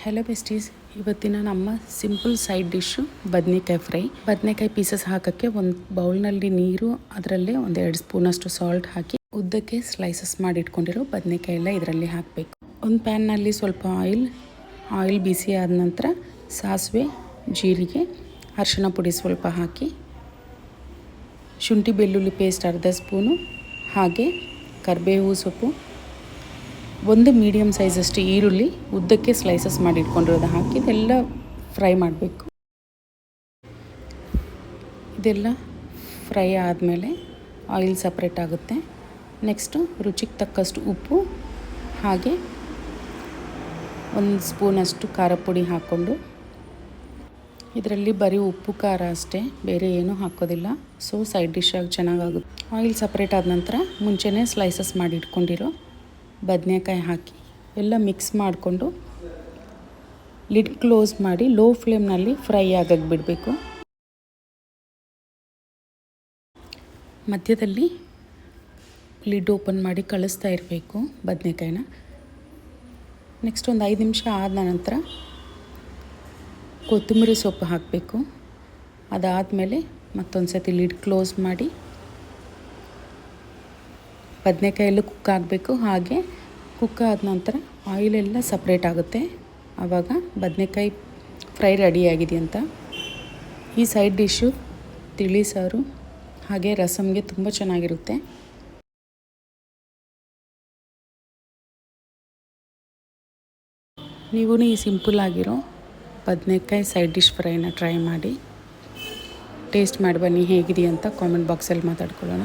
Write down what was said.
Hello besties, ಇವತ್ತಿನ ನಮ್ಮ simple side dish ಬದನೆಕಾಯಿ ಫ್ರೈ. ಬದನೆಕಾಯಿ ಪೀಸಸ್ ಹಾಕೋಕ್ಕೆ ಒಂದು ಬೌಲ್ನಲ್ಲಿ ನೀರು, ಅದರಲ್ಲೇ 1-2 ಸ್ಪೂನಷ್ಟು ಸಾಲ್ಟ್ ಹಾಕಿ ಉದ್ದಕ್ಕೆ ಸ್ಲೈಸಸ್ ಮಾಡಿ ಇಟ್ಕೊಂಡಿರೋ ಬದನೆಕಾಯಿ ಎಲ್ಲ ಇದರಲ್ಲಿ ಹಾಕಬೇಕು. ಒಂದು ಪ್ಯಾನ್ನಲ್ಲಿ ಸ್ವಲ್ಪ ಆಯಿಲ್ ಬಿಸಿ ಆದ ನಂತರ ಸಾಸಿವೆ, ಜೀರಿಗೆ, ಅರಿಶಿಣ ಪುಡಿ ಸ್ವಲ್ಪ ಹಾಕಿ, ಶುಂಠಿ ಬೆಳ್ಳುಳ್ಳಿ ಪೇಸ್ಟ್ ಅರ್ಧ ಸ್ಪೂನು, ಹಾಗೆ ಕರಿಬೇವು ಸೊಪ್ಪು, ಒಂದು ಮೀಡಿಯಮ್ ಸೈಜಷ್ಟು ಈರುಳ್ಳಿ ಉದ್ದಕ್ಕೆ ಸ್ಲೈಸಸ್ ಮಾಡಿ ಇಟ್ಕೊಂಡಿರೋದು ಹಾಕಿ ಇದೆಲ್ಲ ಫ್ರೈ ಮಾಡಬೇಕು. ಇದೆಲ್ಲ ಫ್ರೈ ಆದಮೇಲೆ ಆಯಿಲ್ ಸಪ್ರೇಟ್ ಆಗುತ್ತೆ. ನೆಕ್ಸ್ಟು ರುಚಿಗೆ ತಕ್ಕಷ್ಟು ಉಪ್ಪು, ಹಾಗೆ 1 ಸ್ಪೂನಷ್ಟು ಖಾರ ಪುಡಿ ಹಾಕ್ಕೊಂಡು, ಇದರಲ್ಲಿ ಬರೀ ಉಪ್ಪು ಖಾರ ಅಷ್ಟೇ, ಬೇರೆ ಏನೂ ಹಾಕೋದಿಲ್ಲ. ಸೊ ಸೈಡ್ ಡಿಶ್ ಆಗಿ ಚೆನ್ನಾಗಾಗುತ್ತೆ. ಆಯಿಲ್ ಸಪ್ರೇಟ್ ಆದ ನಂತರ ಮುಂಚೆನೇ ಸ್ಲೈಸಸ್ ಮಾಡಿ ಇಟ್ಕೊಂಡಿರೋ ಬದನೆಕಾಯಿ ಹಾಕಿ ಎಲ್ಲ ಮಿಕ್ಸ್ ಮಾಡಿಕೊಂಡು ಲಿಡ್ ಕ್ಲೋಸ್ ಮಾಡಿ ಲೋ ಫ್ಲೇಮ್ನಲ್ಲಿ ಫ್ರೈ ಆಗಕ್ಕೆ ಬಿಡಬೇಕು. ಮಧ್ಯದಲ್ಲಿ ಲಿಡ್ ಓಪನ್ ಮಾಡಿ ಕಳಿಸ್ತಾ ಇರಬೇಕು ಬದನೆಕಾಯಿನ. ನೆಕ್ಸ್ಟ್ ಒಂದು 5 ನಿಮಿಷ ಆದ ನಂತರ ಕೊತ್ತಂಬರಿ ಸೊಪ್ಪು ಹಾಕಬೇಕು. ಅದಾದಮೇಲೆ ಮತ್ತೊಂದು ಸತಿ ಲಿಡ್ ಕ್ಲೋಸ್ ಮಾಡಿ ಬದನೆಕಾಯಲ್ಲೂ ಕುಕ್ ಆಗಬೇಕು. ಹಾಗೆ ಕುಕ್ ಆದ ನಂತರ ಆಯಿಲೆಲ್ಲ ಸಪ್ರೇಟ್ ಆಗುತ್ತೆ. ಆವಾಗ ಬದನೆಕಾಯಿ ಫ್ರೈ ರೆಡಿಯಾಗಿದೆ ಅಂತ. ಈ ಸೈಡ್ ಡಿಶ್ಶು ತಿಳಿ ಸಾರು ಹಾಗೆ ರಸಮ್ಗೆ ತುಂಬ ಚೆನ್ನಾಗಿರುತ್ತೆ. ನೀವು ಈ ಸಿಂಪಲ್ ಆಗಿರೋ ಬದನೆಕಾಯಿ ಸೈಡ್ ಡಿಶ್ ಫ್ರೈನ ಟ್ರೈ ಮಾಡಿ ಟೇಸ್ಟ್ ಮಾಡಿ ಬನ್ನಿ. ಹೇಗಿದೆ ಅಂತ ಕಾಮೆಂಟ್ ಬಾಕ್ಸಲ್ಲಿ ಮಾತಾಡ್ಕೊಳ್ಳೋಣ.